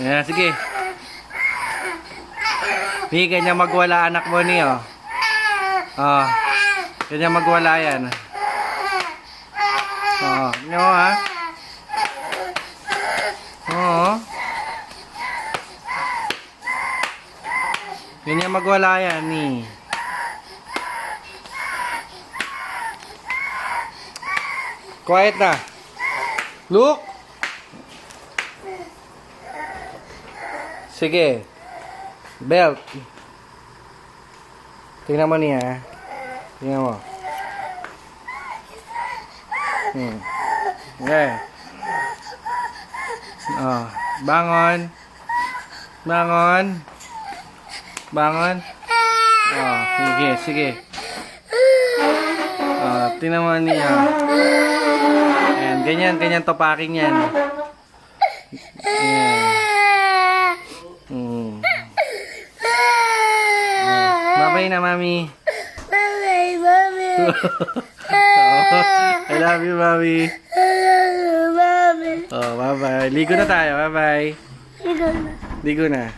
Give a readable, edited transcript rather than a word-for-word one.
Yeah, sige. Ni, ganyan magwala anak mo ni, oh. Oh. Ganyan magwala yan. Oh, no, ha? Oo. Ganyan magwala yan, ni. Quiet na. Look. Sige. Belt. Tingnan mo niya. Tingnan mo. Okay. Oh, bangon. Bangon. Bangon. Oh, sige, sige. Oh, tingnan mo niya. Ayan, ganyan, ganyan topaking yan. Ayan. Bye na, mami. Bye, mommy. I love you, mami. I love you, mommy. Oh, bye-bye. Ligo na tayo. Bye-bye. Ligo na. Ligo na.